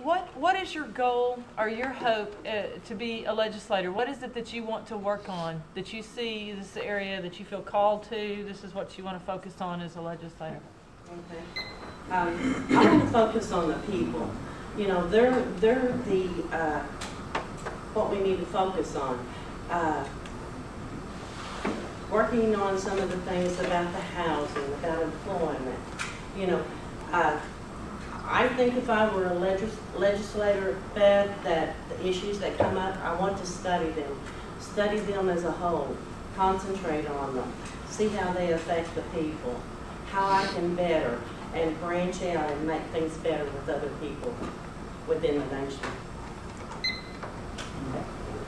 What is your goal or your hope to be a legislator? What is it that you want to work on, that you see this area that you feel called to, this is what you want to focus on as a legislator? Okay. I want to focus on the people. You know, they're the, what we need to focus on. Working on some of the things about the housing, about employment. You know, I think if I were a legislator, Beth, that the issues that come up, I want to study them as a whole, concentrate on them, see how they affect the people, how I can better, and branch out and make things better with other people within the nation.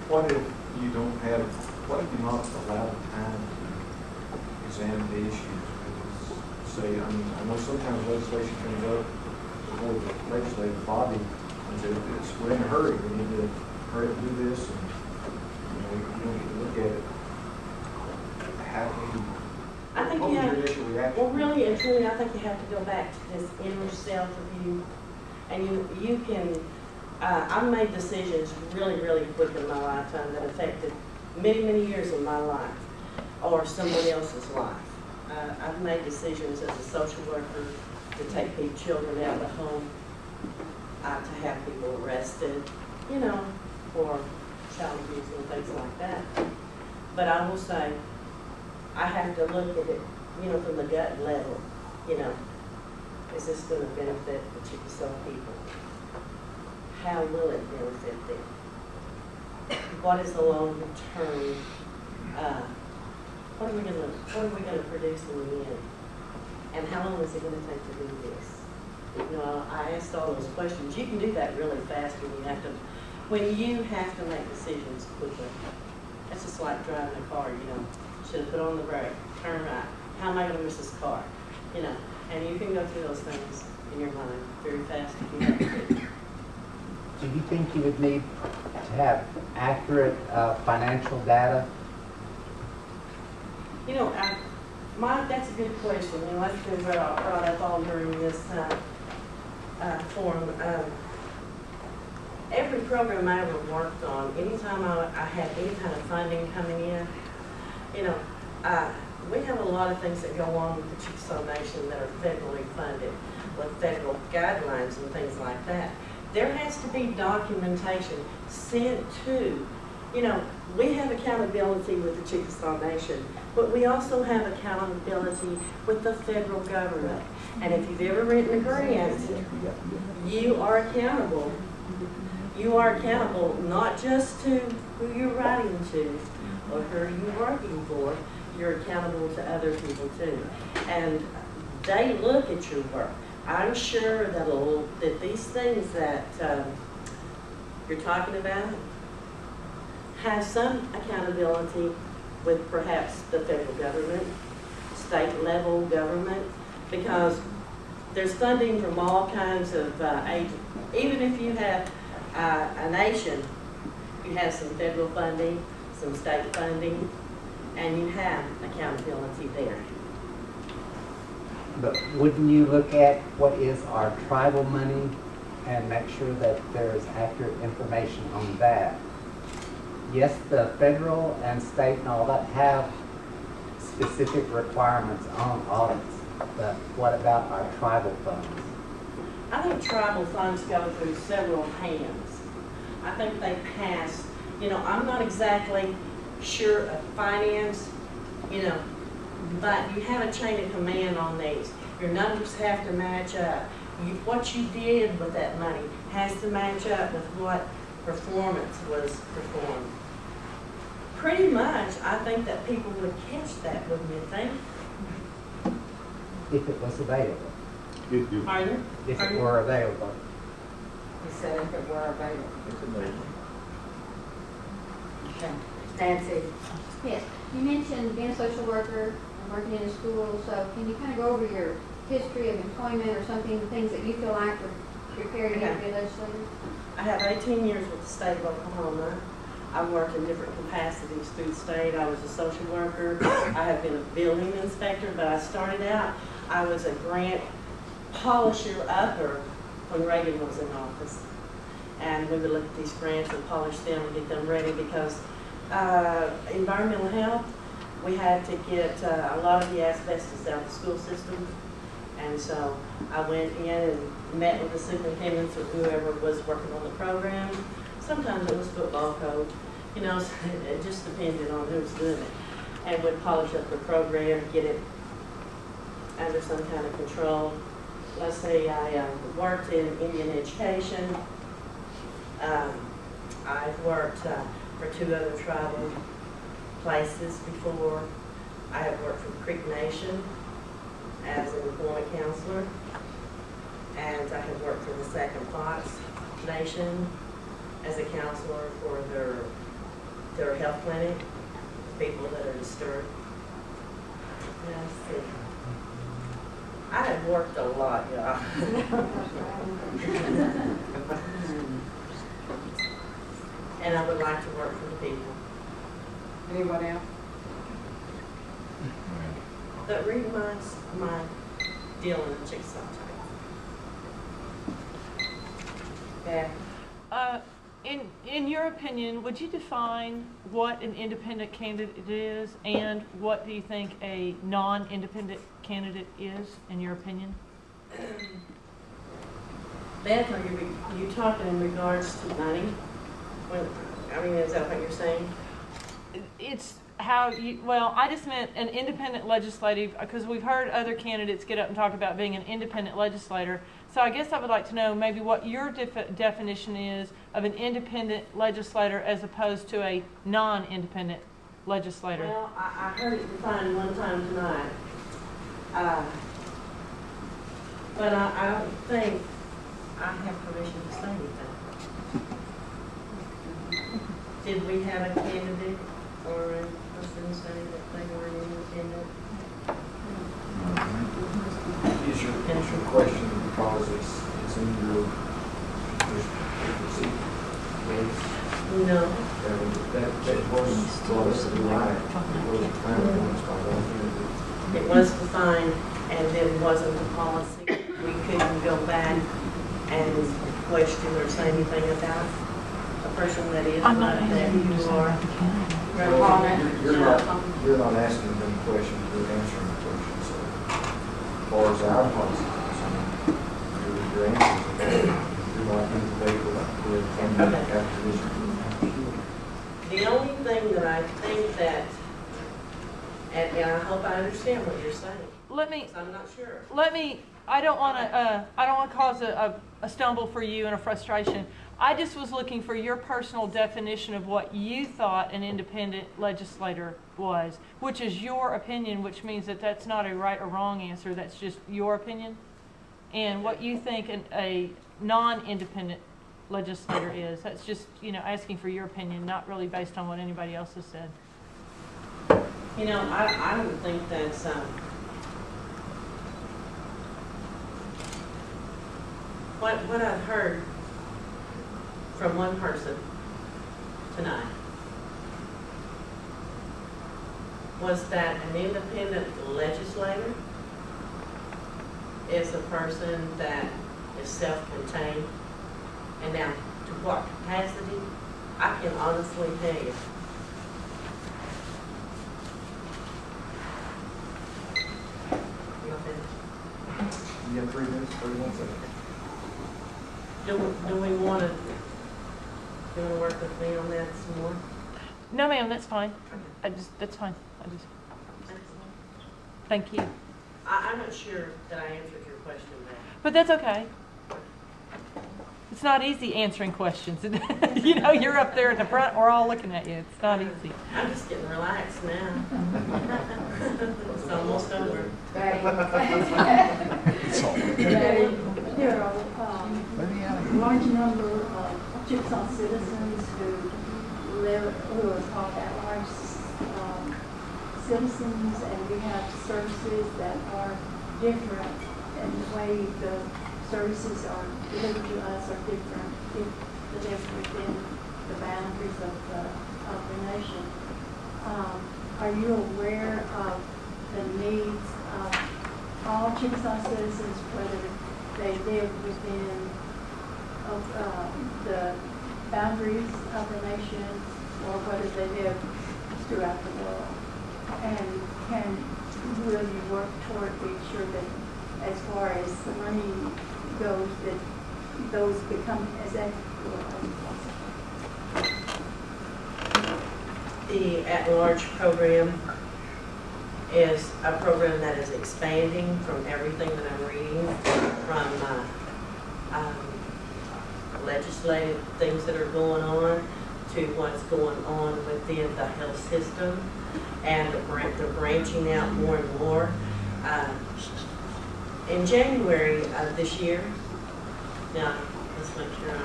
What if you don't have, what if you're not allowed time to examine the issues? Say, I mean, I know sometimes legislation comes up before the legislative body, and says, we're in a hurry, we need to hurry up and do this, and you know, you don't get to look at it. How do you, I think what you was have, your initial reaction? well, really and truly, I think you have to go back to this inner self of you, and you can. I've made decisions really, really quick in my lifetime that affected many, many years of my life or someone else's life. I've made decisions as a social worker to take children out of the home, to have people arrested, you know, for child abuse and things like that. But I will say, I have to look at it, you know, from the gut level. You know, is this going to benefit the Chickasaw people? How will it benefit them? What is the longer term? What are we going to produce in the end? And how long is it going to take to do this? You know, I asked all those questions. You can do that really fast when you have to make decisions quickly. It's just like driving a car. You know, should have put on the brake, turn right. How am I going to miss this car? You know, and you can go through those things in your mind very fast if you have to. Do you think you would need to have accurate financial data? You know, that's a good question. You know, that's been brought up all during this forum. Every program I ever worked on, anytime I had any kind of funding coming in, you know, we have a lot of things that go on with the Chickasaw Nation that are federally funded, with federal guidelines and things like that. There has to be documentation sent to, you know, we have accountability with the Chickasaw Nation, but we also have accountability with the federal government. And if you've ever written a grant, you are accountable. You are accountable not just to who you're writing to or who you're working for, you're accountable to other people too. And they look at your work. I'm sure that these things that you're talking about have some accountability with perhaps the federal government, state level government, because there's funding from all kinds of agencies. Even if you have a nation, you have some federal funding, some state funding, and you have accountability there. But wouldn't you look at what is our tribal money and make sure that there's accurate information on that? Yes, the federal and state and all that have specific requirements on audits, but what about our tribal funds? I think tribal funds go through several hands. I think they pass, you know, I'm not exactly sure of finance, you know, but you have a chain of command on these. Your numbers have to match up. What you did with that money has to match up with what performance was performed. Pretty much, I think that people would catch that, wouldn't you think? If it was available. Pardon? If it were available. You said if it were available. It's available. Okay. Nancy. Yes, you mentioned being a social worker and working in a school, so can you kind of go over your history of employment or something, things that you feel like would prepare you to be a legislator? I have 18 years with the state of Oklahoma. I've worked in different capacities through the state. I was a social worker. I have been a building inspector, but I started out, I was a grant polisher upper when Reagan was in office. and we would look at these grants and polish them and get them ready because environmental health, we had to get a lot of the asbestos out of the school system. And so I went in and met with the superintendents or whoever was working on the program. Sometimes it was football coach, you know, so it just depended on who was doing it. And would polish up the program, get it under some kind of control. Let's say I worked in Indian education. I've worked for 2 other tribal places before. I have worked for Creek Nation as an employment counselor, and I have worked for the Second Fox Nation as a counselor for their health clinic, people that are disturbed. Let's see. I have worked a lot, y'all. And I would like to work for the people. Anybody else? But read my deal in the Chickasaw type. Yeah. In your opinion, would you define what an independent candidate is, and what do you think a non-independent candidate is, in your opinion? Beth, are you talking in regards to money? Is that what you're saying? It's how you, well, I just meant an independent legislative, because we've heard other candidates get up and talk about being an independent legislator. So I guess I would like to know maybe what your definition is of an independent legislator as opposed to a non-independent legislator. Well, I heard it defined one time tonight. But I don't think I have permission to say anything. Did we have a candidate or a person say that they were an independent? Is your question because it's in your receipt case? No. That was right. It was defined, and there wasn't a policy. We couldn't go back and question or say anything about a person that is not that you are. You're not asking them questions, you're answering the questions. So, as far as our policy is concerned, your answers are you're not in debate with candidate acquisition. The only thing that I think that, and I hope I understand what you're saying. I'm not sure. I don't want to cause a stumble for you and a frustration. I just was looking for your personal definition of what you thought an independent legislator was, which is your opinion, which means that that's not a right or wrong answer. That's just your opinion. And what you think a non-independent legislator is. That's just, asking for your opinion, not really based on what anybody else has said. I don't think that's, what I've heard from one person tonight was that an independent legislator is a person that is self-contained. And now, to what capacity, I can honestly tell you. You have 3 minutes, 31 seconds. Do we want to work with me on that some more? No, ma'am, that's fine. That's fine. Thank you. I'm not sure that I answered your question, Matt. But that's okay. It's not easy answering questions. You're up there at the front, we're all looking at you. It's not easy. I'm just getting relaxed now. It's almost over. Right. There are a large number of Chickasaw citizens who are called at-large citizens, and we have services that are different, and the way the services are delivered to us are different if they're within the boundaries of the nation. Are you aware of the needs of all Chickasaw citizens, whether they live within the boundaries of the nation, or whether they live throughout the world, and will you work toward being sure that as far as the money goes, that those become as equitable as possible? The at-large program is a program that is expanding from everything that I'm reading, from legislative things that are going on to what's going on within the health system, and they're branching out more and more. In January of this year, now let's make sure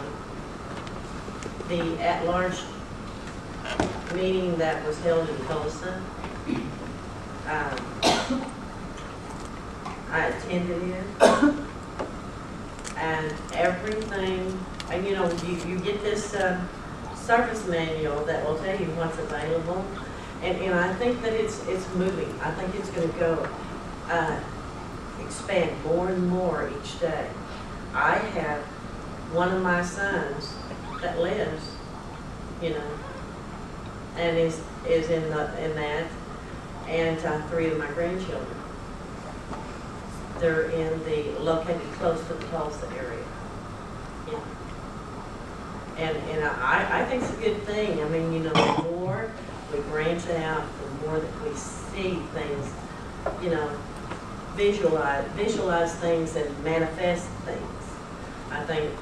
the at-large meeting that was held in Tulsa, I attended it, and everything, and you know, you get this service manual that will tell you what's available, and I think that it's moving. I think it's going to go expand more and more each day. I have one of my sons that lives, you know, and is in that, and 3 of my grandchildren. They're located close to the Tulsa area. Yeah. And I think it's a good thing. I mean, you know, the more we branch out, the more that we see things, you know, visualize things and manifest things. I think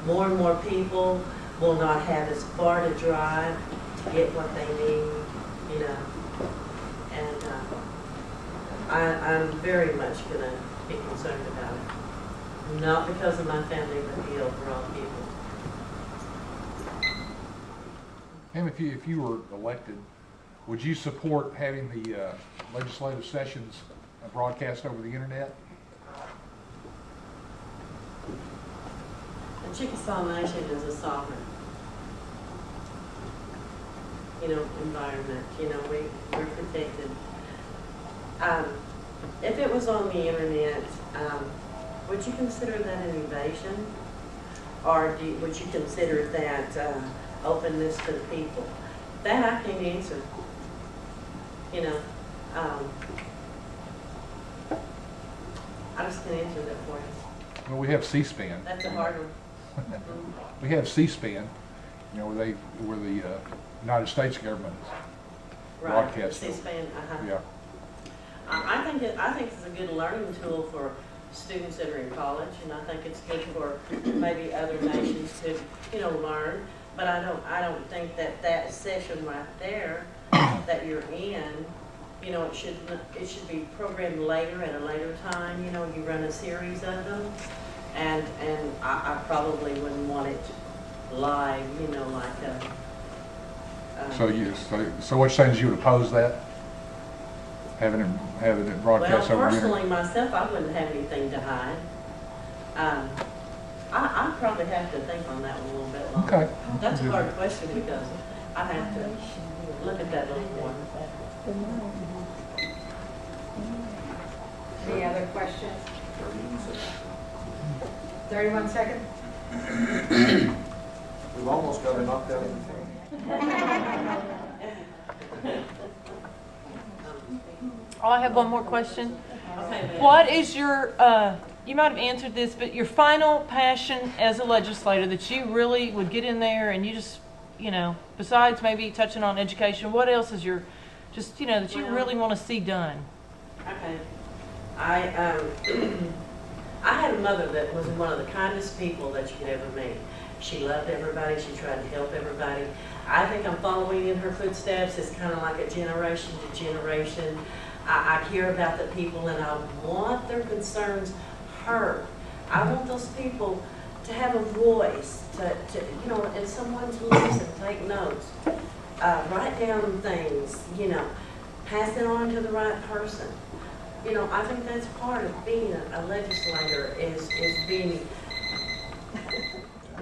more and more people will not have as far to drive to get what they need, you know. And I'm very much going to be concerned about it. Not because of my family, but the overall people. Pam, if you were elected, would you support having the legislative sessions broadcast over the internet? The Chickasaw Nation is a sovereign, you know, environment. You know, we're protected. If it was on the internet, would you consider that an invasion, or would you consider that openness to the people? That I can't answer. You know, I just can't answer that for you. Well, we have C-SPAN. That's a hard one. We have C-SPAN, you know, where the United States government is broadcast. C-SPAN. Yeah. I think it's a good learning tool for students that are in college, and I think it's good for maybe other nations to, you know, learn. But I don't think that session right there that you're in, you know, it should be programmed later at a later time. You know, you run a series of them, and I probably wouldn't want it live. You know, like So what you're saying is you would oppose that? Having it broadcast over the internet? Personally, myself, I wouldn't have anything to hide. I probably have to think on that one a little bit longer. Okay. That's a hard question because I have to look at that a little more. Any other questions? 31 seconds? We've almost got it knocked out of the Oh, I have one more question. Okay, ma'am. What is your, you might have answered this, but your final passion as a legislator that you really would get in there and you just, you know, besides maybe touching on education, what else is your, just, you know, that you really want to see done? Okay. I had a mother that was one of the kindest people that you could ever meet. She loved everybody. She tried to help everybody. I think I'm following in her footsteps. It's kind of like a generation to generation. I care about the people, and I want their concerns heard. I want those people to have a voice, to you know, and someone to listen, take notes, write down things, you know, pass it on to the right person. You know, I think that's part of being a legislator is being.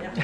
Yeah.